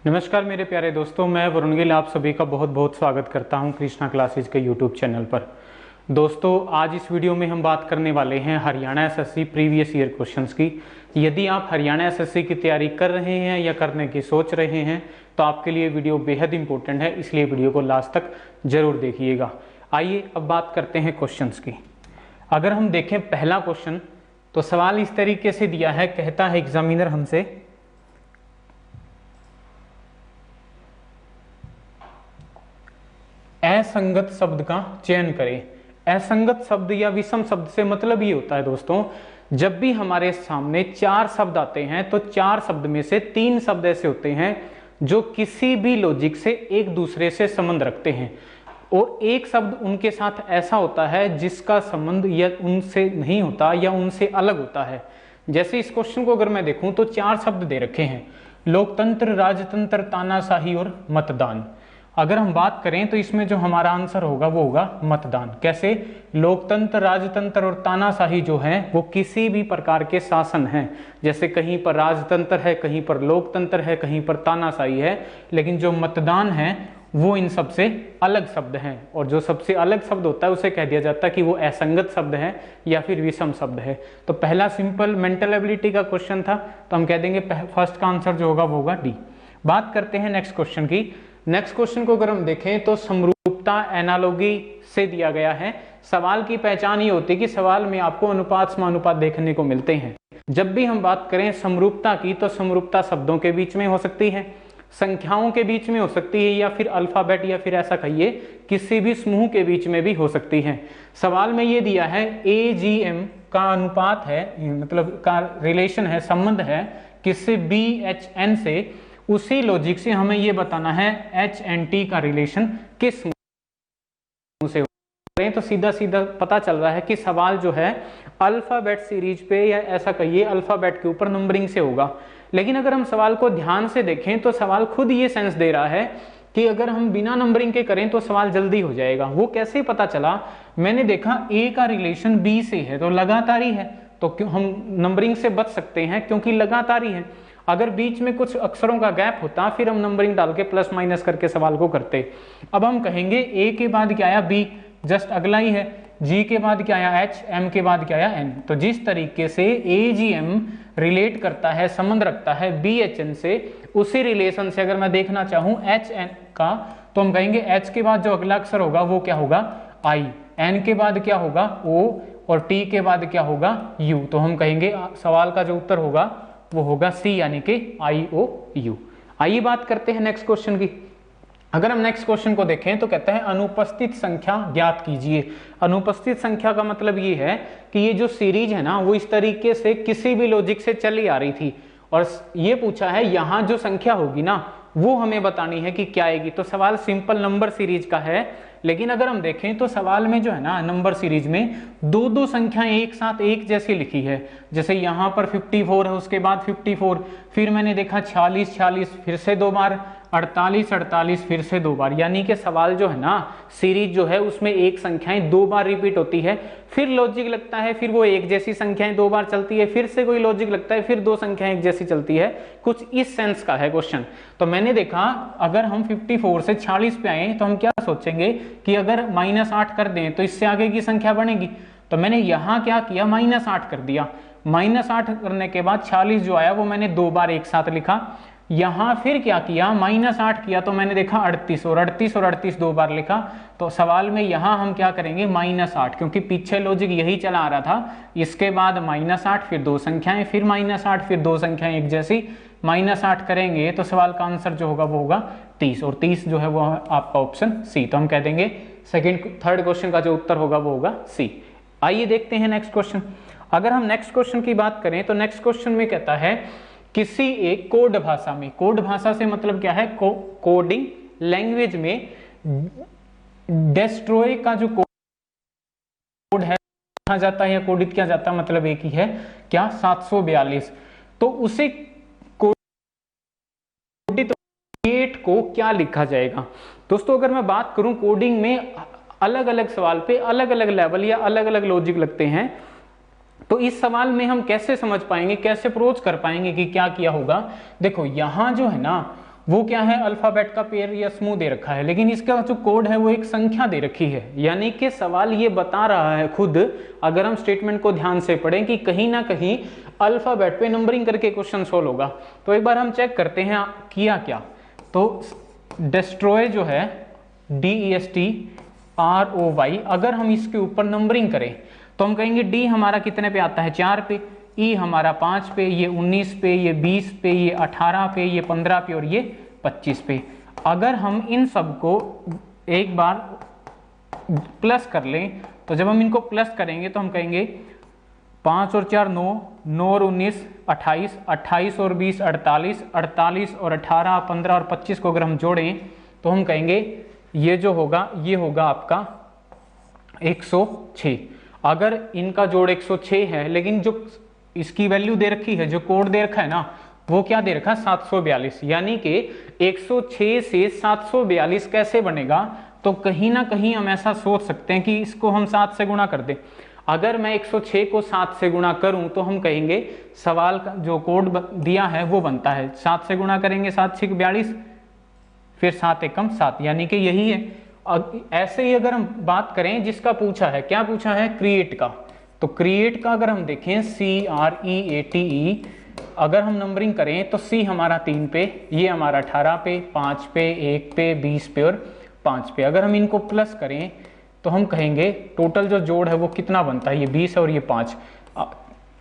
नमस्कार मेरे प्यारे दोस्तों, मैं वरुण गिल आप सभी का बहुत बहुत स्वागत करता हूं कृष्णा क्लासेज के यूट्यूब चैनल पर। दोस्तों, आज इस वीडियो में हम बात करने वाले हैं Haryana SSC previous year questions की। यदि आप हरियाणा एसएससी की तैयारी कर रहे हैं या करने की सोच रहे हैं तो आपके लिए वीडियो बेहद इंपॉर्टेंट है, इसलिए वीडियो को लास्ट तक जरूर देखिएगा। आइए अब बात करते हैं क्वेश्चंस की। अगर हम देखें पहला क्वेश्चन तो सवाल इस तरीके से दिया है, कहता है एग्जामिनर हमसे असंगत शब्द का चयन करें। असंगत शब्द या विषम शब्द से मतलब ये होता है दोस्तों, जब भी हमारे सामने चार शब्द आते हैं तो चार शब्द में से तीन शब्द ऐसे होते हैं जो किसी भी लॉजिक से एक दूसरे से संबंध रखते हैं और एक शब्द उनके साथ ऐसा होता है जिसका संबंध या उनसे नहीं होता या उनसे अलग होता है। जैसे इस क्वेश्चन को अगर मैं देखूं तो चार शब्द दे रखे हैं, लोकतंत्र, राजतंत्र, तानाशाही और मतदान। अगर हम बात करें तो इसमें जो हमारा आंसर होगा वो होगा मतदान। कैसे? लोकतंत्र, राजतंत्र और तानाशाही जो है वो किसी भी प्रकार के शासन हैं, जैसे कहीं पर राजतंत्र है, कहीं पर लोकतंत्र है, कहीं पर तानाशाही है, लेकिन जो मतदान है वो इन सबसे अलग शब्द हैं और जो सबसे अलग शब्द होता है उसे कह दिया जाता है कि वो असंगत शब्द है या फिर विषम शब्द है। तो पहला सिंपल मेंटल एबिलिटी का क्वेश्चन था, तो हम कह देंगे फर्स्ट का आंसर जो होगा वो होगा डी। बात करते हैं नेक्स्ट क्वेश्चन की। नेक्स्ट क्वेश्चन को अगर हम देखें तो समरूपता एनालॉगी से दिया गया है। सवाल की पहचान ये होती है कि सवाल में आपको अनुपात समानुपात देखने को मिलते हैं। जब भी हम बात करें समरूपता की तो समरूपता शब्दों के बीच में हो सकती है, संख्याओं के बीच में हो सकती है, या फिर अल्फाबेट या फिर ऐसा कहिए किसी भी समूह के बीच में भी हो सकती है। सवाल में ये दिया है AGM का अनुपात है, मतलब का रिलेशन है, संबंध है किससे? BHN से। उसी लॉजिक से हमें ये बताना है HNT का रिलेशन किस समूह से हो। तो सीधा सीधा पता चल रहा है कि सवाल जो है अल्फाबेट सीरीज पे या ऐसा कहिए अल्फाबेट के ऊपर नंबरिंग से होगा। लेकिन अगर हम सवाल को ध्यान से देखें तो सवाल खुद ये सेंस दे रहा है कि अगर हम बिना नंबरिंग के करें तो सवाल जल्दी हो जाएगा। वो कैसे पता चला? मैंने देखा A का रिलेशन B से है तो लगातारी है, तो क्यों हम नंबरिंग से बच सकते हैं क्योंकि लगातारी है। अगर बीच में कुछ अक्षरों का गैप होता फिर हम नंबरिंग डाल के प्लस माइनस करके सवाल को करते। अब हम कहेंगे A के बाद क्या आया B, जस्ट अगला ही है। G के बाद क्या आया H, M के बाद क्या आया N। तो जिस तरीके से AGM रिलेट करता है, संबंध रखता है BHN से, उसी रिलेशन से अगर मैं देखना चाहूं HN का तो हम कहेंगे H के बाद जो अगला अक्षर होगा वो क्या होगा? I, N के बाद क्या होगा? O और T के बाद क्या होगा? U। तो हम कहेंगे सवाल का जो उत्तर होगा वो होगा C, यानी कि IOU। आइए बात करते हैं नेक्स्ट क्वेश्चन की। अगर हम नेक्स्ट क्वेश्चन को देखें तो कहता है अनुपस्थित संख्या ज्ञात कीजिए। अनुपस्थित संख्या का मतलब ये है कि ये जो सीरीज है ना वो इस तरीके से किसी भी लॉजिक से चली आ रही थी और ये पूछा है यहाँ जो संख्या होगी ना वो हमें बतानी है कि क्या आएगी। तो सवाल सिंपल नंबर सीरीज का है, लेकिन अगर हम देखें तो सवाल में जो है ना नंबर सीरीज में दो दो संख्याएं एक साथ एक जैसी लिखी है। जैसे यहाँ पर 54 है, उसके बाद 54, फिर मैंने देखा 46 46, फिर से दो बार 48 48, फिर से दो बार। यानी कि सवाल जो है ना सीरीज जो है उसमें एक संख्याएं दो बार रिपीट होती है, फिर लॉजिक लगता है, फिर वो एक जैसी संख्याएं दो बार चलती है, फिर से कोई लॉजिक लगता है, फिर दो संख्याएं एक जैसी चलती है। कुछ इस सेंस का है क्वेश्चन। तो मैंने देखा अगर हम 54 से 46 पे आए तो हम क्या सोचेंगे कि अगर -8 कर दें तो इससे आगे की संख्या बनेगी। तो मैंने यहाँ क्या किया, -8 कर दिया। -8 करने के बाद 46 जो आया वो मैंने दो बार एक साथ लिखा। यहां फिर क्या किया, -8 किया तो मैंने देखा 38 और 38 दो बार लिखा। तो सवाल में यहां हम क्या करेंगे, -8, क्योंकि पीछे लॉजिक यही चला आ रहा था। इसके बाद -8, फिर दो संख्याएं, फिर -8, फिर दो संख्याएं एक जैसी, -8 करेंगे तो सवाल का आंसर जो होगा वो होगा 30, और 30 जो है वो आपका ऑप्शन सी। तो हम कह देंगे थर्ड क्वेश्चन का जो उत्तर होगा वो होगा सी। आइए देखते हैं नेक्स्ट क्वेश्चन। अगर हम नेक्स्ट क्वेश्चन की बात करें तो नेक्स्ट क्वेश्चन में कहता है किसी एक कोड भाषा में, कोड भाषा से मतलब क्या है, कोडिंग लैंग्वेज में डेस्ट्रॉय का जो कोड है लिखा जाता है या कोडित किया जाता है, मतलब एक ही है क्या, 742। तो उसे कोडित को क्या लिखा जाएगा? दोस्तों अगर मैं बात करूं कोडिंग में अलग अलग सवाल पे अलग अलग लेवल या अलग अलग लॉजिक लगते हैं, तो इस सवाल में हम कैसे समझ पाएंगे, कैसे अप्रोच कर पाएंगे कि क्या किया होगा? देखो यहां जो है ना वो क्या है, अल्फाबेट का पेयर या समूह दे रखा है, लेकिन इसका जो कोड है वो एक संख्या दे रखी है। यानी कि सवाल ये बता रहा है खुद, अगर हम स्टेटमेंट को ध्यान से पढ़ें, कि कहीं ना कहीं अल्फाबेट पे नंबरिंग करके क्वेश्चन सोल्व होगा। तो एक बार हम चेक करते हैं किया क्या। तो डिस्ट्रॉय जो है DESTROY, अगर हम इसके ऊपर नंबरिंग करें तो हम कहेंगे D हमारा कितने पे आता है, 4 पे, E हमारा 5 पे, ये 19 पे, ये 20 पे, ये 18 पे, ये 15 पे और ये 25 पे। अगर हम इन सबको एक बार प्लस कर लें, तो जब हम इनको प्लस करेंगे तो हम कहेंगे 5 और 4 9, 9 और 19 28, 28 और 20 48, 48 और 18 15 और 25 को अगर हम जोड़ें तो हम कहेंगे ये जो होगा ये होगा आपका 106। अगर इनका जोड़ 106 है, लेकिन जो इसकी वैल्यू दे रखी है, जो कोड दे रखा है ना, वो क्या दे रखा है, 742। यानी कि 106 से 742 कैसे बनेगा, तो कहीं ना कहीं हम ऐसा सोच सकते हैं कि इसको हम 7 से गुणा कर दें। अगर मैं 106 को 7 से गुणा करूं तो हम कहेंगे सवाल का जो कोड दिया है वो बनता है। 7 से गुणा करेंगे 7 6 42, फिर 7 एकम 7, यानी कि यही है। ऐसे ही अगर हम बात करें जिसका पूछा है, क्या पूछा है, क्रिएट का, तो क्रिएट का अगर हम देखें CREATE, अगर हम नंबरिंग करें तो C हमारा 3 पे, ये हमारा 18 पे, 5 पे, 1 पे, 20 पे और 5 पे। अगर हम इनको प्लस करें तो हम कहेंगे टोटल जो जोड़ है वो कितना बनता है, ये 20 और ये 5,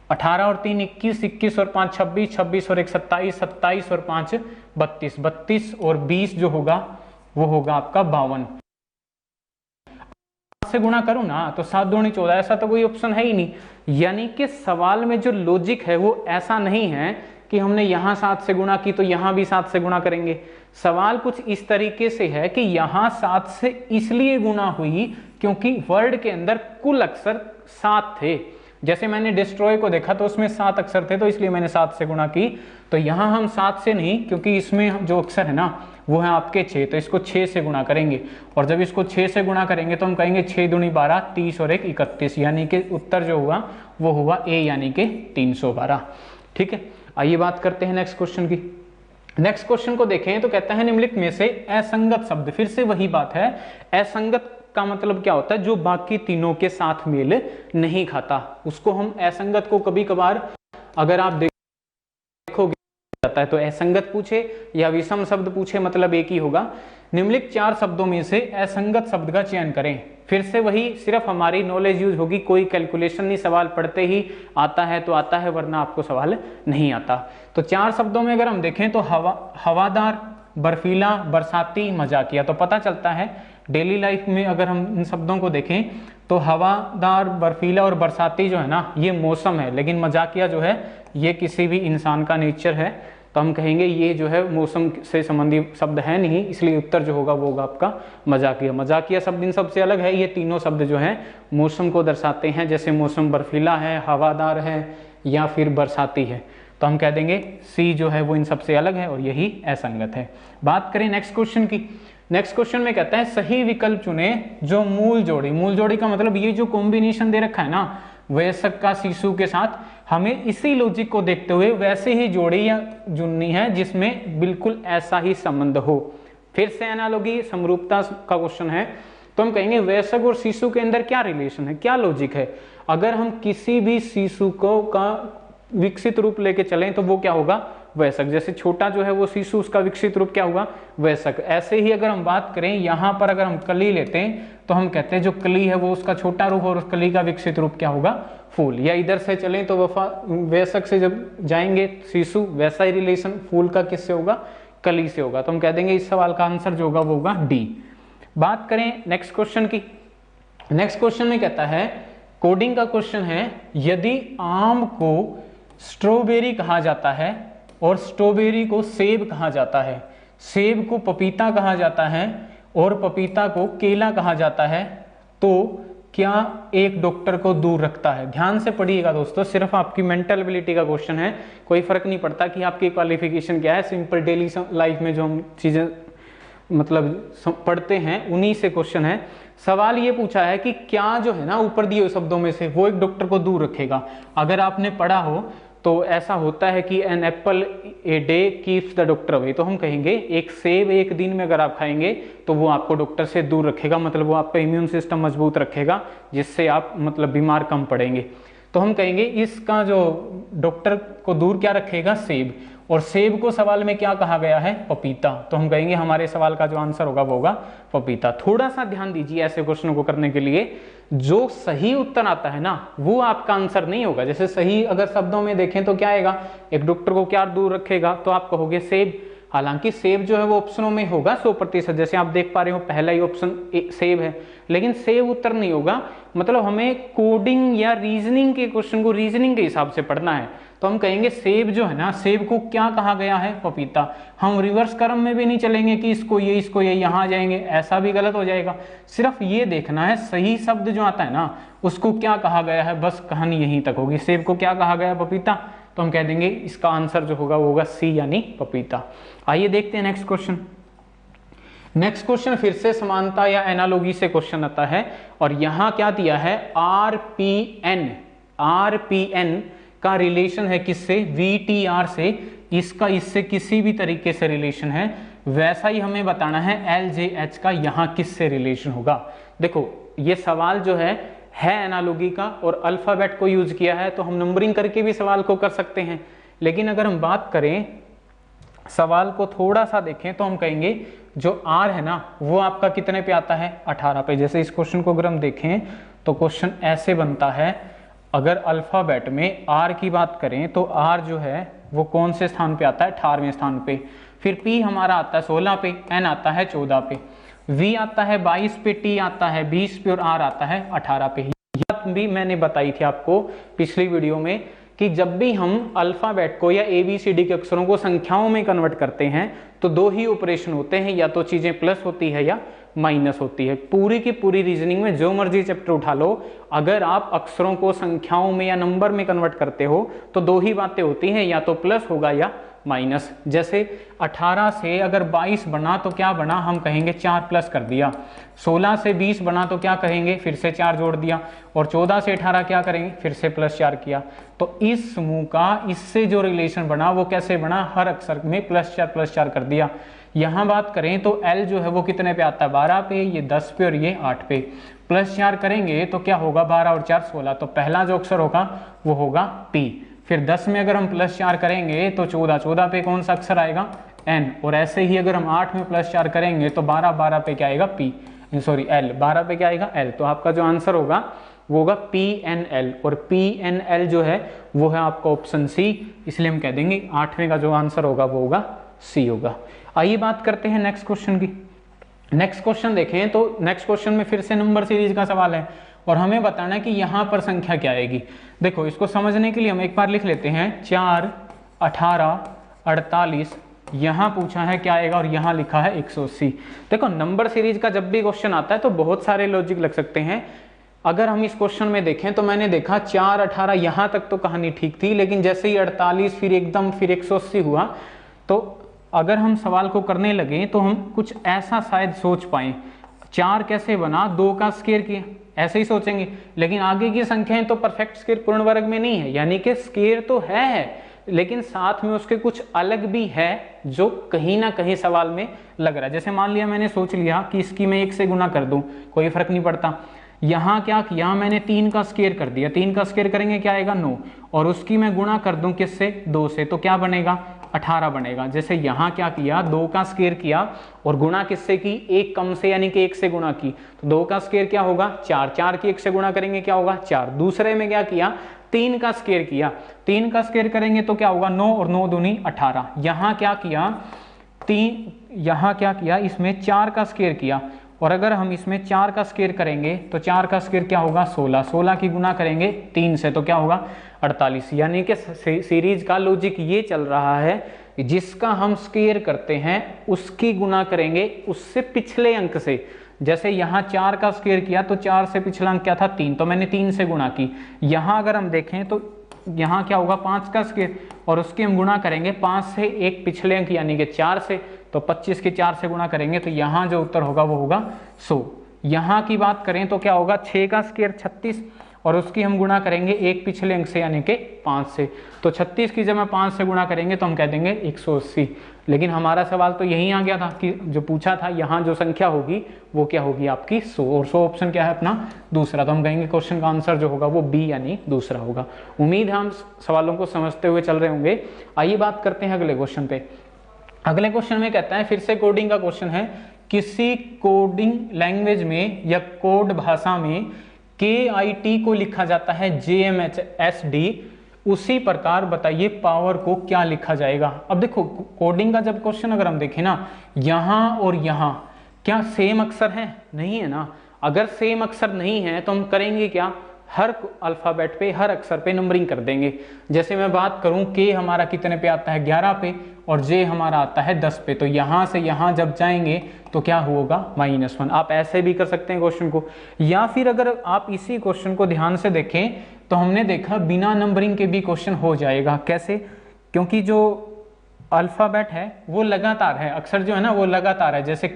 18 और 3 21, 21 और 5 26, 26 और 1 27, 27 और 5 32, 32 और 20 जो होगा वो होगा आपका 52। से गुणा करूं ना तो 7 दूनी 14, ऐसा तो कोई ऑप्शन है ही नहीं। यानी कि सवाल में जो लॉजिक है वो ऐसा नहीं है कि हमने यहां 7 से गुणा की तो यहां भी 7 से गुणा करेंगे। सवाल कुछ इस तरीके से है कि यहां 7 से इसलिए गुणा हुई क्योंकि वर्ड के अंदर कुल अक्षर 7 थे। जैसे मैंने डिस्ट्रॉय को देखा तो उसमें 7 अक्षर थे, तो इसलिए मैंने 7 से गुणा की। तो यहां हम 7 से नहीं, क्योंकि इसमें जो अक्षर है ना वो है आपके 6, तो इसको 6 से गुणा करेंगे। और जब इसको 6 से गुणा करेंगे तो हम कहेंगे 6 दूनी 12, 30 और 1 31, यानी कि उत्तर जो हुआ वो हुआ ए, यानी कि 312। ठीक है, आइए बात करते हैं नेक्स्ट क्वेश्चन की। नेक्स्ट क्वेश्चन को देखें तो कहता है निम्नलिखित में से असंगत शब्द, फिर से वही बात है, असंगत का मतलब क्या होता है, जो बाकी तीनों के साथ मेल नहीं खाता, उसको हम असंगत को कभी कभार अगर आप देखोगे जाता है तो असंगत पूछे या विषम शब्द पूछे, मतलब एक ही होगा। निम्नलिखित 4 शब्दों में से असंगत शब्द का चयन करें। फिर से वही, सिर्फ हमारी नॉलेज यूज होगी, कोई कैलकुलेशन नहीं, सवाल पढ़ते ही आता है तो आता है, वरना आपको सवाल नहीं आता। तो 4 शब्दों में अगर हम देखें तो हवादार, बर्फीला, बरसाती, मजाकिया। तो पता चलता है डेली लाइफ में अगर हम इन शब्दों को देखें तो हवादार, बर्फीला और बरसाती जो है ना ये मौसम है, लेकिन मजाकिया जो है ये किसी भी इंसान का नेचर है। तो हम कहेंगे ये जो है मौसम से संबंधी शब्द है नहीं, इसलिए उत्तर जो होगा वो होगा आपका मजाकिया। मजाकिया शब्द इन सबसे अलग है, ये तीनों शब्द जो है मौसम को दर्शाते हैं, जैसे मौसम बर्फीला है, हवादार है या फिर बरसाती है। तो हम कह देंगे सी जो है वो इन सबसे अलग है और यही असंगत है। बात करें नेक्स्ट क्वेश्चन की। नेक्स्ट क्वेश्चन में कहता है सही विकल्प चुने जो मूल जोड़ी, मूल जोड़ी का मतलब ये जो कॉम्बिनेशन दे रखा है ना वयस्क का शिशु के साथ, हमें इसी लॉजिक को देखते हुए वैसे ही जोड़ी या चुननी है जिसमें बिल्कुल ऐसा ही संबंध हो। फिर से एनालॉजी, समरूपता का क्वेश्चन है, तो हम कहेंगे वयस्क और शिशु के अंदर क्या रिलेशन है, क्या लॉजिक है। अगर हम किसी भी शिशु को का विकसित रूप लेके चलें तो वो क्या होगा, वयस्क। जैसे छोटा जो है वो शिशु, उसका विकसित रूप क्या होगा, वयस्क। ऐसे ही अगर हम बात करें यहाँ पर अगर हम कली लेते हैं तो हम कहते हैं जो कली है वो उसका छोटा रूप और उस कली का विकसित रूप क्या होगा, फूल। या इधर से चलें तो वयस्क से जब जाएंगे शिशु, वैसा ही रिलेशन फूल का किससे होगा, कली से होगा। तो हम कह देंगे इस सवाल का आंसर जो होगा वो होगा डी। बात करें नेक्स्ट क्वेश्चन की। नेक्स्ट क्वेश्चन में कहता है, कोडिंग का क्वेश्चन है, यदि आम को स्ट्रॉबेरी कहा जाता है और स्ट्रॉबेरी को सेब कहा जाता है, सेब को पपीता कहा जाता है और पपीता को केला कहा जाता है, तो क्या एक डॉक्टर को दूर रखता है। ध्यान से पढ़िएगा दोस्तों, सिर्फ आपकी मेंटल एबिलिटी का क्वेश्चन है, कोई फर्क नहीं पड़ता कि आपकी क्वालिफिकेशन क्या है। सिंपल डेली लाइफ में जो हम चीजें मतलब पढ़ते हैं उन्हीं से क्वेश्चन है। सवाल ये पूछा है कि क्या जो है ना ऊपर दिए हुए शब्दों में से वो एक डॉक्टर को दूर रखेगा। अगर आपने पढ़ा हो तो ऐसा होता है कि an apple a day keeps the doctor away, तो हम कहेंगे एक सेब एक दिन में अगर आप खाएंगे तो वो आपको डॉक्टर से दूर रखेगा, मतलब वो आपका इम्यून सिस्टम मजबूत रखेगा, जिससे आप मतलब बीमार कम पड़ेंगे। तो हम कहेंगे इसका जो डॉक्टर को दूर क्या रखेगा, सेब। और सेब को सवाल में क्या कहा गया है, पपीता, तो हम कहेंगे हमारे सवाल का जो आंसर होगा वो होगा पपीता। थोड़ा सा ध्यान दीजिए ऐसे क्वेश्चन को करने के लिए, जो सही उत्तर आता है ना वो आपका आंसर नहीं होगा। जैसे सही अगर शब्दों में देखें तो क्या आएगा, एक डॉक्टर को क्या दूर रखेगा, तो आप कहोगे सेब। हालांकि सेब जो है वो ऑप्शनों में होगा 100%, जैसे आप देख पा रहे हो पहला ही ऑप्शन सेब है, लेकिन सेब उत्तर नहीं होगा। मतलब हमें कोडिंग या रीजनिंग के क्वेश्चन को रीजनिंग के हिसाब से पढ़ना है। तो हम कहेंगे सेब जो है ना, सेब को क्या कहा गया है, पपीता। हम रिवर्स क्रम में भी नहीं चलेंगे कि इसको ये यहाँ जाएंगे, ऐसा भी गलत हो जाएगा। सिर्फ ये देखना है सही शब्द जो आता है ना उसको क्या कहा गया है, बस कहानी यहीं तक होगी। सेब को क्या कहा गया, पपीता, तो हम कह देंगे इसका आंसर जो होगा वो होगा सी यानी पपीता। आइए देखते हैं नेक्स्ट क्वेश्चन। नेक्स्ट क्वेश्चन फिर से समानता या एनालॉजी से क्वेश्चन आता है, और यहां क्या दिया है, आरपीएन का रिलेशन है किससे, वीटीआर से। इसका इससे किसी भी तरीके से रिलेशन है, वैसा ही हमें बताना है एलजेएच का यहां किससे रिलेशन होगा। देखो ये सवाल जो है एनालॉजी का, और अल्फाबेट को यूज किया है, तो हम नंबरिंग करके भी सवाल को कर सकते हैं। लेकिन अगर हम बात करें सवाल को थोड़ा सा देखें तो हम कहेंगे जो आर है ना वो आपका कितने पे आता है, 18 पे। जैसे इस क्वेश्चन को अगर हम देखें तो क्वेश्चन ऐसे बनता है, अगर अल्फाबेट में आर की बात करें तो आर जो है वो कौन से स्थान पे आता है, 18वें स्थान पे। फिर पी हमारा आता है 16 पे, एन आता है 14 पे, वी आता है 22 पे, टी आता है 20 पे, और आर आता है 18 पे। यह बात भी मैंने बताई थी आपको पिछली वीडियो में कि जब भी हम अल्फाबेट को या ABCD के अक्षरों को संख्याओं में कन्वर्ट करते हैं तो दो ही ऑपरेशन होते हैं, या तो चीजें प्लस होती है या माइनस होती है। पूरी की पूरी रीजनिंग में जो मर्जी चैप्टर उठा लो, अगर आप अक्षरों को संख्याओं में या नंबर में कन्वर्ट करते हो तो दो ही बातें होती हैं, या तो प्लस होगा या माइनस। जैसे 18 से अगर 22 बना तो क्या बना, हम कहेंगे 4 प्लस कर दिया। 16 से 20 बना तो क्या कहेंगे, फिर से 4 जोड़ दिया। और 14 से 18 क्या करेंगे, फिर से +4 किया। तो इस समूह का इससे जो रिलेशन बना वो कैसे बना, हर अक्षर में +4 कर दिया। यहां बात करें तो L जो है वो कितने पे आता है, 12 पे, ये 10 पे और ये 8 पे। +4 करेंगे तो क्या होगा, 12 और 4 16, तो पहला जो अक्षर होगा वो होगा P। फिर 10 में अगर हम +4 करेंगे तो 14 पे कौन सा अक्षर आएगा, N। और ऐसे ही अगर हम 8 में +4 करेंगे तो 12 पे क्या आएगा, L। 12 पे क्या आएगा, L। तो आपका जो आंसर होगा वो होगा PNL, और PNL जो है वो है आपका ऑप्शन सी, इसलिए हम कह देंगे 8वें का जो आंसर होगा वो होगा सी होगा। आइए बात करते हैं नेक्स्ट क्वेश्चन की। नेक्स्ट क्वेश्चन देखें तो नेक्स्ट क्वेश्चन में फिर से नंबर सीरीज का सवाल है, और हमें बताना है कि यहां पर संख्या क्या आएगी। देखो इसको समझने के लिए हम एक बार लिख लेते हैं, 4, 18, 48, यहां पूछा है क्या आएगा और यहां लिखा है 180। देखो नंबर सीरीज का जब भी क्वेश्चन आता है तो बहुत सारे लॉजिक लग सकते हैं। अगर हम इस क्वेश्चन में देखें तो मैंने देखा 4, 18 यहां तक तो कहानी ठीक थी, लेकिन जैसे ही 48 फिर एकदम फिर 180 हुआ, तो अगर हम सवाल को करने लगे तो हम कुछ ऐसा शायद सोच पाए, 4 कैसे बना, 2 का स्क्वायर किया, ऐसे ही सोचेंगे। लेकिन आगे की संख्याएं तो परफेक्ट स्क्वायर पूर्ण वर्ग में नहीं है, यानी कि स्क्वायर तो है लेकिन साथ में उसके कुछ अलग भी है जो कहीं ना कहीं सवाल में लग रहा है। जैसे मान लिया मैंने सोच लिया कि इसकी मैं 1 से गुना कर दूं, कोई फर्क नहीं पड़ता। यहां क्या किया मैंने, 3 का स्क्वायर कर दिया, 3 का स्क्वायर करेंगे क्या आएगा, 9, और उसकी मैं गुणा कर दूं किससे, 2 से, तो क्या बनेगा, 18 बनेगा। जैसे यहां क्या किया, 2 का स्क्वायर किया और गुणा किससे की, 1 कम से, यानी कि 1 से गुणा की, तो 2 का स्क्वायर क्या होगा, 4, 4 की 1 से गुणा करेंगे क्या होगा, 4। दूसरे में क्या किया, 3 का स्क्वायर किया, 3 का स्क्वायर करेंगे तो क्या होगा, 9, और 9 दूनी 18। यहां क्या किया, इसमें 4 का स्क्वायर किया, और अगर हम इसमें 4 का स्क्वायर करेंगे तो 4 का स्क्वायर क्या होगा, 16, 16 की गुना करेंगे 3 से तो क्या होगा, 48। यानी कि सीरीज का लॉजिक ये चल रहा है कि जिसका हम स्क्वायर करते हैं उसकी गुना करेंगे उससे पिछले अंक से। जैसे यहाँ 4 का स्क्वायर किया तो 4 से पिछला अंक क्या था, 3, तो मैंने 3 से गुणा की। यहाँ अगर हम देखें तो यहाँ क्या होगा, 5 का स्क्वायर, और उसकी हम गुणा करेंगे 5 से एक पिछले अंक यानी कि 4 से, तो 25 के 4 से गुणा करेंगे तो यहाँ जो उत्तर होगा वो होगा 100। यहाँ की बात करें तो क्या होगा, 6 का स्क्वायर 36, और उसकी हम गुणा करेंगे एक पिछले अंक से यानी कि 5 से। तो 36 की जब मैं 5 से गुणा करेंगे तो हम कह देंगे 180। लेकिन हमारा सवाल तो यही आ गया था कि जो पूछा था यहाँ जो संख्या होगी वो क्या होगी आपकी 100, और 100 ऑप्शन क्या है अपना दूसरा। तो हम कहेंगे क्वेश्चन का आंसर जो होगा वो बी यानी दूसरा होगा। उम्मीद है हम सवालों को समझते हुए चल रहे होंगे। आइए बात करते हैं अगले क्वेश्चन पे। अगले क्वेश्चन में कहता है, फिर से कोडिंग का क्वेश्चन है, किसी कोडिंग लैंग्वेज में या कोड भाषा में KIT को लिखा जाता है JMHSD, उसी प्रकार बताइए पावर को क्या लिखा जाएगा। अब देखो कोडिंग का जब क्वेश्चन अगर हम देखें ना, यहां और यहां क्या सेम अक्षर है? नहीं है ना। अगर सेम अक्षर नहीं है तो हम करेंगे क्या, हर अल्फाबेट पे हर अक्षर पे नंबरिंग कर देंगे। जैसे मैं बात करूं K हमारा कितने पे आता है 11 पे और J हमारा आता है 10 पे, तो यहां से यहां जब जाएंगे तो क्या होगा -1। आप ऐसे भी कर सकते हैं क्वेश्चन को, या फिर अगर आप इसी क्वेश्चन को ध्यान से देखें तो हमने देखा बिना नंबरिंग के भी क्वेश्चन हो जाएगा। कैसे? क्योंकि जो अल्फाबेट है वो लगातार है, अक्षर जो है ना वो लगातार है। जैसे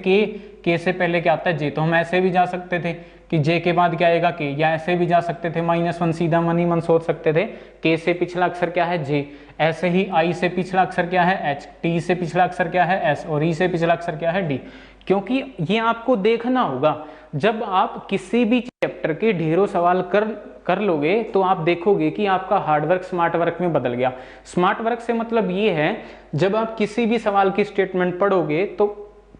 K से पहले क्या आता है J, तो हम ऐसे भी जा सकते थे कि J के बाद क्या आएगा K, या ऐसे भी जा सकते थे -1 सीधा मन ही मन सोच सकते थे K से पिछला अक्षर क्या है J, ऐसे ही I से पिछला अक्षर क्या है H, T से पिछला अक्षर क्या है S और E से पिछला अक्षर क्या है D। क्योंकि ये आपको देखना होगा, जब आप किसी भी चैप्टर के ढेरों सवाल कर लोगे तो आप देखोगे कि आपका हार्डवर्क स्मार्ट वर्क में बदल गया। स्मार्ट वर्क से मतलब ये है, जब आप किसी भी सवाल की स्टेटमेंट पढ़ोगे तो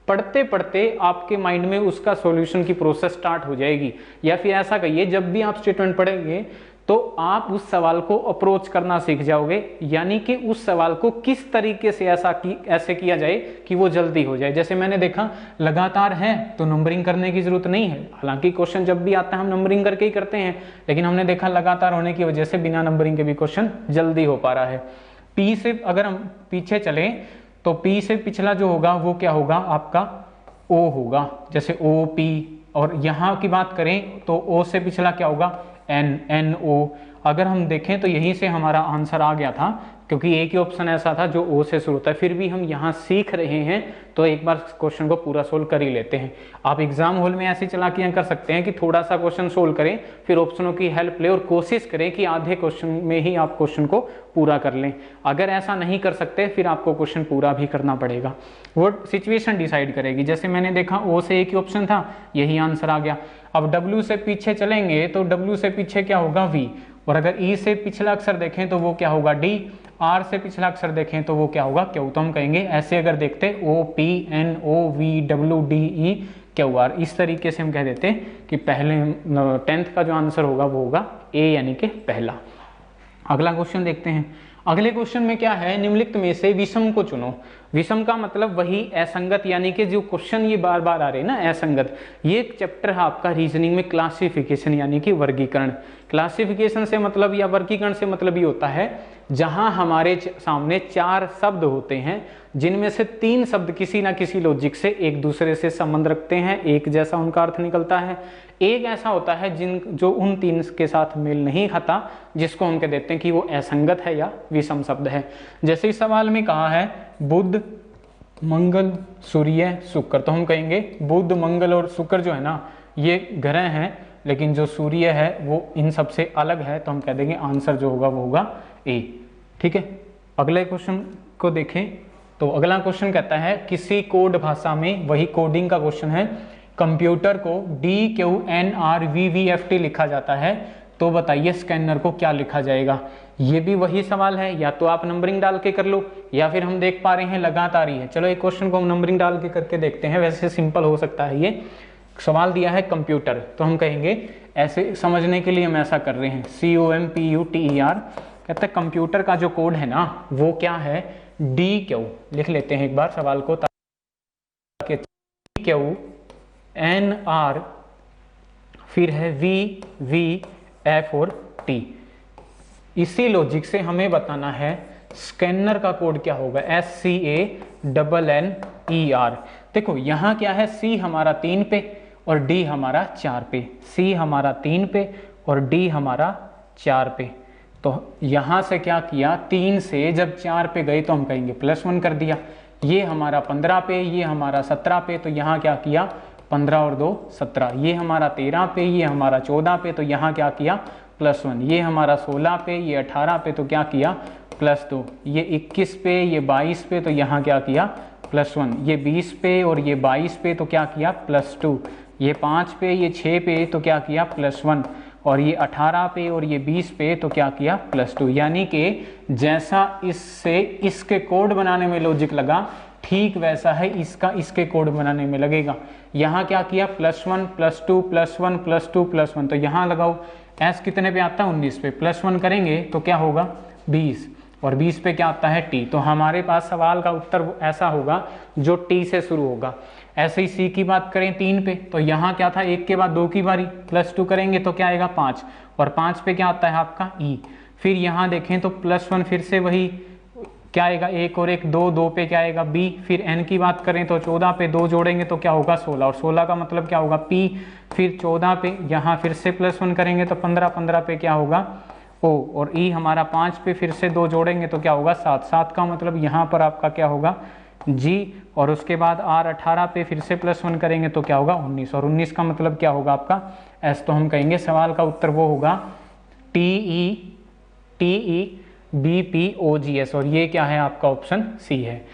पढ़ते पढ़ते आपके माइंड में उसका सॉल्यूशन की प्रोसेस स्टार्ट हो जाएगी। या फिर ऐसा कहिए, जब भी आप स्टेटमेंट पढ़ेंगे तो आप उस सवाल को अप्रोच करना सीख जाओगे, यानी कि उस सवाल को किस तरीके से ऐसे किया जाए कि वो जल्दी हो जाए। जैसे मैंने देखा लगातार है तो नंबरिंग करने की जरूरत नहीं है, हालांकि क्वेश्चन जब भी आता है हम नंबरिंग करके ही करते हैं, लेकिन हमने देखा लगातार होने की वजह से बिना नंबरिंग के भी क्वेश्चन जल्दी हो पा रहा है। P से अगर हम पीछे चले तो P से पिछला जो होगा वो क्या होगा आपका O होगा, जैसे OP। और यहाँ की बात करें तो O से पिछला क्या होगा NO। अगर हम देखें तो यहीं से हमारा आंसर आ गया था, क्योंकि एक ही ऑप्शन ऐसा था जो O से शुरू होता है। फिर भी हम यहाँ सीख रहे हैं तो एक बार क्वेश्चन को पूरा सोल्व कर ही लेते हैं। आप एग्जाम हॉल में ऐसी चालाकियां कर सकते हैं कि थोड़ा सा क्वेश्चन सोल्व करें, फिर ऑप्शनों की हेल्प लें और कोशिश करें कि आधे क्वेश्चन में ही आप क्वेश्चन को पूरा कर लें। अगर ऐसा नहीं कर सकते फिर आपको क्वेश्चन पूरा भी करना पड़ेगा, वो सिचुएशन डिसाइड करेगी। जैसे मैंने देखा O से एक ही ऑप्शन था, यही आंसर आ गया। अब W से पीछे चलेंगे तो W से पीछे क्या होगा V, और अगर E से पिछला अक्षर देखें तो वो क्या होगा D, R से पिछला अक्षर देखें तो वो क्या होगा Q। तो हम कहेंगे ऐसे अगर देखते OPNOVWDEQR, इस तरीके से हम कह देते कि पहले 10th का जो आंसर होगा वो होगा A यानी कि पहला। अगला क्वेश्चन देखते हैं। अगले क्वेश्चन में क्या है, निम्नलिखित में से विषम को चुनो। विषम का मतलब वही असंगत, यानी कि जो क्वेश्चन ये बार बार आ रहे हैं ना असंगत, ये एक चैप्टर है आपका रीजनिंग में क्लासिफिकेशन यानी कि वर्गीकरण। क्लासिफिकेशन से मतलब या वर्गीकरण से मतलब ये होता है जहां हमारे सामने 4 शब्द होते हैं जिनमें से 3 शब्द किसी ना किसी लॉजिक से एक दूसरे से संबंध रखते हैं, एक जैसा उनका अर्थ निकलता है। एक ऐसा होता है जो उन 3 के साथ मेल नहीं खाता, जिसको हम कह देते हैं कि वो असंगत है या विषम शब्द है। जैसे इस सवाल में कहा है बुध मंगल सूर्य शुक्र, तो हम कहेंगे बुध मंगल और शुक्र जो है ना ये ग्रह हैं, लेकिन जो सूर्य है वो इन सबसे अलग है, तो हम कह देंगे आंसर जो होगा वो होगा ए। ठीक है, अगले क्वेश्चन को देखें तो अगला क्वेश्चन कहता है किसी कोड भाषा में, वही कोडिंग का क्वेश्चन है, कंप्यूटर को DQNRVVFT लिखा जाता है, तो बताइए स्कैनर को क्या लिखा जाएगा। ये भी वही सवाल है, या तो आप नंबरिंग डाल के कर लो या फिर हम देख पा रहे हैं लगातार ही है। चलो एक क्वेश्चन को हम नंबरिंग डाल के करके देखते हैं, वैसे सिंपल हो सकता है। ये सवाल दिया है कंप्यूटर, तो हम कहेंगे ऐसे समझने के लिए हम ऐसा कर रहे हैं COMPUTER, कहते हैं कंप्यूटर का जो कोड है ना वो क्या है DQ। लिख लेते हैं एक बार सवाल को ताकि DQNR फिर है VVF और T। इसी लॉजिक से हमें बताना है स्कैनर का कोड क्या होगा SCANNER। देखो यहाँ क्या है, C हमारा 3 पे और D हमारा 4 पे, C हमारा 3 पे और D हमारा 4 पे। तो यहाँ से क्या किया, 3 से जब 4 पे गए तो हम कहेंगे +1 कर दिया। ये हमारा 15 पे, ये हमारा 17 पे, तो यहाँ क्या किया 15 और 2 17। ये हमारा 13 पे, ये हमारा 14 पे, तो यहाँ क्या किया +1, ये हमारा 16 पे, ये 18 पे तो क्या किया +2, ये 21 पे, ये 22 पे तो यहाँ क्या किया +1, ये 20 पे और ये 22 पे तो क्या किया +2, ये 5 पे, ये 6 पे तो क्या किया +1, और ये 18 पे और ये 20 पे तो क्या किया +2। यानी कि जैसा इससे इसके कोड बनाने में लॉजिक लगा, ठीक वैसा है इसका इसके कोड बनाने में लगेगा। यहाँ क्या किया +1 +2 +1 +2 +1, तो यहाँ लगाओ s कितने पे आता है 19 पे, +1 करेंगे तो क्या होगा 20, और 20 पे क्या आता है t। तो हमारे पास सवाल का उत्तर ऐसा होगा जो t से शुरू होगा। ऐसे ही c की बात करें 3 पे, तो यहाँ क्या था 1 के बाद 2 की बारी, +2 करेंगे तो क्या आएगा 5, और 5 पे क्या आता है आपका e। फिर यहाँ देखें तो +1 फिर से वही क्या आएगा 1 और 1 2, 2 पे क्या आएगा b। फिर n की बात करें तो 14 पे 2 जोड़ेंगे तो क्या होगा 16, और 16 का मतलब क्या होगा p। फिर 14 पे यहाँ फिर से +1 करेंगे तो 15, 15 पे क्या होगा o, और e हमारा 5 पे फिर से 2 जोड़ेंगे तो क्या होगा 7, 7 का मतलब यहाँ पर आपका क्या होगा g, और उसके बाद r 18 पे फिर से +1 करेंगे तो क्या होगा 19, और 19 का मतलब क्या होगा आपका s। तो हम कहेंगे सवाल का उत्तर वो होगा TEBPOGS, और ये क्या है आपका ऑप्शन सी है।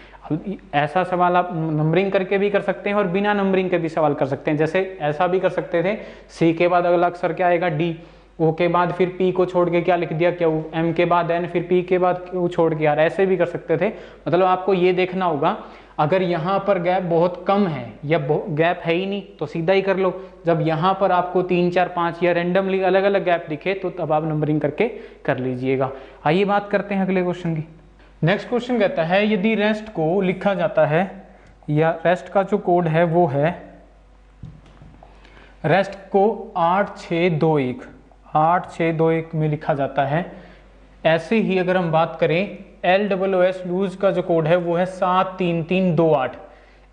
ऐसा सवाल आप नंबरिंग करके भी कर सकते हैं और बिना नंबरिंग के भी सवाल कर सकते हैं। जैसे ऐसा भी कर सकते थे, सी के बाद अगला अक्षर क्या आएगा डी, ओ के बाद फिर पी को छोड़ के क्या लिख दिया क्यू, एम के बाद एन, फिर पी के बाद क्यू छोड़ के आर, ऐसे भी कर सकते थे। मतलब आपको ये देखना होगा अगर यहाँ पर गैप बहुत कम है या गैप है ही नहीं तो सीधा ही कर लो। जब यहाँ पर आपको 3 4 5 या रेंडमली अलग अलग गैप दिखे तो तब आप नंबरिंग करके कर लीजिएगा। आइए बात करते हैं अगले क्वेश्चन की। नेक्स्ट क्वेश्चन कहता है यदि रेस्ट को लिखा जाता है, या रेस्ट का जो कोड है वो है, रेस्ट को 8621 में लिखा जाता है। ऐसे ही अगर हम बात करें LWS लूज का जो कोड है वो है 73328।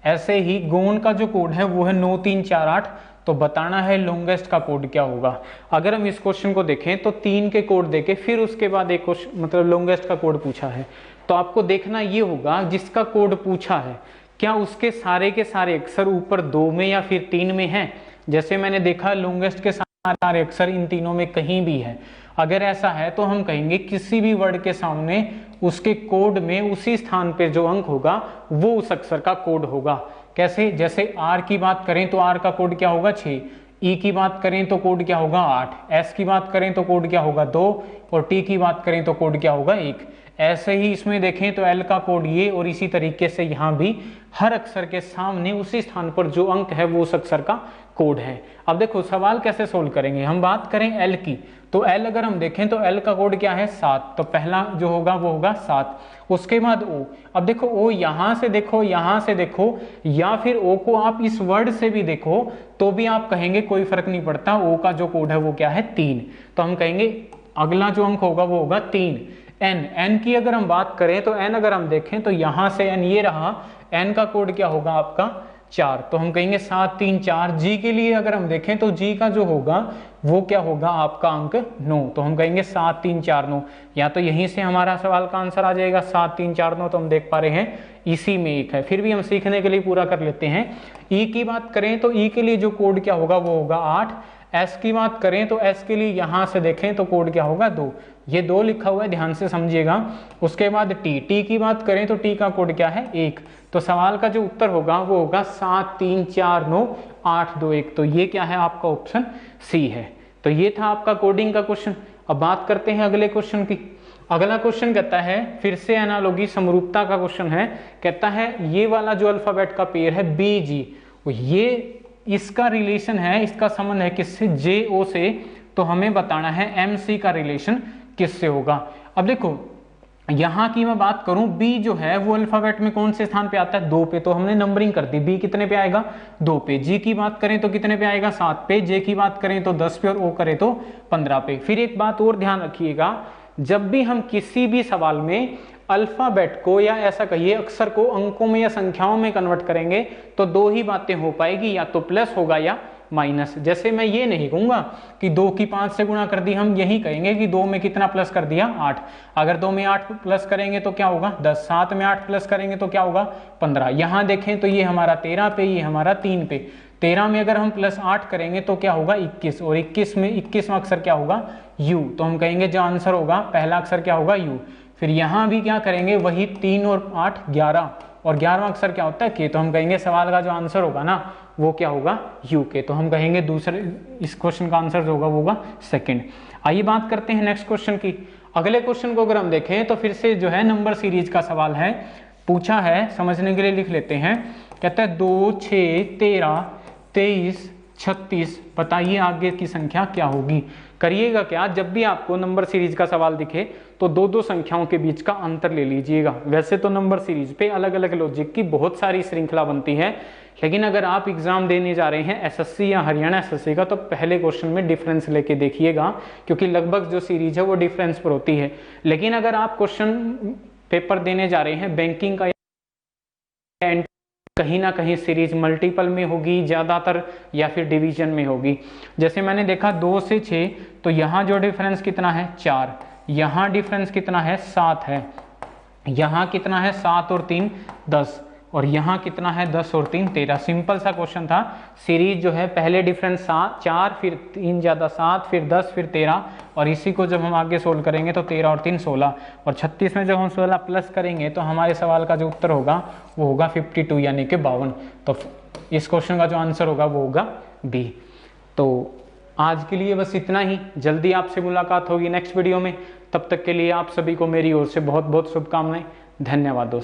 ऐसे ही गोन का जो कोड है वो है 9348। तो बताना है लॉन्गेस्ट का कोड क्या होगा। अगर हम इस क्वेश्चन को देखें तो 3 के कोड देके फिर उसके बाद एक क्वेश्चन मतलब लॉन्गेस्ट का कोड पूछा है, तो आपको देखना ये होगा जिसका कोड पूछा है क्या उसके सारे के सारे अक्षर ऊपर 2 में या फिर 3 में हैं। जैसे मैंने देखा लॉन्गेस्ट के सारे अक्षर इन तीनों में कहीं भी है। अगर ऐसा है तो हम कहेंगे किसी भी वर्ड के सामने उसके कोड में उसी स्थान पे जो अंक होगा वो उस अक्षर का कोड होगा। कैसे, जैसे आर की बात करें तो आर का कोड क्या होगा 6, ई की बात करें तो कोड क्या होगा 8, एस की बात करें तो कोड क्या होगा 2, और टी की बात करें तो कोड क्या होगा 1। ऐसे ही इसमें देखें तो एल का कोड ये, और इसी तरीके से यहाँ भी हर अक्षर के सामने उसी स्थान पर जो अंक है वो उस अक्षर का कोड है। अब देखो सवाल कैसे सोल्व करेंगे। हम बात करें एल की, तो एल अगर हम देखें तो एल का कोड क्या है 7, तो पहला जो होगा वो होगा 7। उसके बाद ओ, अब देखो ओ यहाँ से देखो, यहाँ से देखो, या फिर ओ को आप इस वर्ड से भी देखो तो भी आप कहेंगे कोई फर्क नहीं पड़ता, ओ का जो कोड है वो क्या है 3। तो हम कहेंगे अगला जो अंक होगा वो होगा 3। एन की अगर हम बात करें तो एन अगर हम देखें तो यहाँ से एन ये रहा, एन का कोड क्या होगा आपका 4, तो हम कहेंगे 7 3 4। जी के लिए अगर हम देखें तो जी का जो होगा वो क्या होगा आपका अंक 9, तो हम कहेंगे 7 3 4 9। या तो यहीं से हमारा सवाल का आंसर आ जाएगा 7 3 4 9, तो हम देख पा रहे हैं इसी में एक है। फिर भी हम सीखने के लिए पूरा कर लेते हैं। ई की बात करें तो ई के लिए जो कोड क्या होगा वो होगा 8। एस की बात करें तो एस के लिए यहां से देखें तो कोड क्या होगा 2, ये 2 लिखा हुआ है, ध्यान से समझिएगा। उसके बाद टी की बात करें तो टी का कोड क्या है 1। तो सवाल का जो उत्तर होगा वो होगा 7 3 4 9 8 2 1। तो ये क्या है आपका ऑप्शन सी है। तो ये था आपका कोडिंग का क्वेश्चन। अब बात करते हैं अगले क्वेश्चन की। अगला क्वेश्चन कहता है फिर से एनालॉजी समरूपता का क्वेश्चन है। कहता है ये वाला जो अल्फाबेट का पेयर है बी जी, ये इसका रिलेशन है, इसका संबंध है किससे जे ओ से, तो हमें बताना है एम सी का रिलेशन किससे होगा। अब देखो यहां की मैं बात करूं, बी जो है वो अल्फाबेट में कौन से स्थान पे आता है 2 पे, तो हमने नंबरिंग कर दी, बी कितने पे आएगा 2 पे। जी की बात करें तो कितने पे आएगा 7 पे। जे की बात करें तो 10 पे, और ओ करें तो 15 पे। फिर एक बात और ध्यान रखिएगा, जब भी हम किसी भी सवाल में अल्फाबेट को या ऐसा कहिए अक्षर को अंकों में या संख्याओं में कन्वर्ट करेंगे तो 2 ही बातें हो पाएगी, या तो प्लस होगा या माइनस, जैसे मैं ये नहीं कहूंगा कि 2 की 5 से गुणा कर दी, हम यही कहेंगे कि 2 में कितना प्लस कर दिया 8। अगर 2 में 8 प्लस करेंगे तो क्या होगा 10, 7 में 8 प्लस करेंगे तो क्या होगा 15। यहाँ देखें तो ये हमारा 13 पे, ये हमारा 3 पे। 13 में अगर हम प्लस 8 करेंगे तो क्या होगा 21, और 21 में 21वां अक्षर क्या होगा u। तो हम कहेंगे जो आंसर होगा पहला अक्षर क्या होगा u। फिर यहाँ भी क्या करेंगे वही 3 और 8 11, और 11वां अक्षर क्या होता है k। तो हम कहेंगे सवाल का जो आंसर होगा ना वो क्या होगा यू के। तो हम कहेंगे दूसरे इस क्वेश्चन का आंसर जो होगा वो होगा सेकंड। आइए बात करते हैं नेक्स्ट क्वेश्चन की। अगले क्वेश्चन को अगर हम देखें तो फिर से जो है नंबर सीरीज का सवाल है, पूछा है, समझने के लिए लिख लेते हैं। कहता है 2, 6, 13, 23, 36, बताइए आगे की संख्या क्या होगी। करिएगा क्या, जब भी आपको नंबर सीरीज का सवाल दिखे तो दो दो संख्याओं के बीच का अंतर ले लीजिएगा। वैसे तो नंबर सीरीज पे अलग अलग लॉजिक की बहुत सारी श्रृंखला बनती है, लेकिन अगर आप एग्जाम देने जा रहे हैं एसएससी या हरियाणा एसएससी का तो पहले क्वेश्चन में डिफरेंस लेके देखिएगा, क्योंकि लगभग जो सीरीज है वो डिफरेंस पर होती है। लेकिन अगर आप क्वेश्चन पेपर देने जा रहे हैं बैंकिंग का, कहीं ना कहीं सीरीज मल्टीपल में होगी ज्यादातर, या फिर डिवीजन में होगी। जैसे मैंने देखा 2 से 6, तो यहाँ जो डिफरेंस कितना है 4, यहाँ डिफरेंस कितना है 7 है, यहाँ कितना है 7 और 3 10, और यहाँ कितना है 10 और 3 13। सिंपल सा क्वेश्चन था। सीरीज जो है पहले डिफरेंस 4, फिर 3 ज़्यादा 7, फिर 10, फिर 13, और इसी को जब हम आगे सोल्व करेंगे तो 13 और 3 16, और 36 में जब हम 16 प्लस करेंगे तो हमारे सवाल का जो उत्तर होगा वो होगा 52 यानी कि 52। तो इस क्वेश्चन का जो आंसर होगा वो होगा बी। तो आज के लिए बस इतना ही। जल्दी आपसे मुलाकात होगी नेक्स्ट वीडियो में। तब तक के लिए आप सभी को मेरी ओर से बहुत बहुत शुभकामनाएं। धन्यवाद दोस्तों।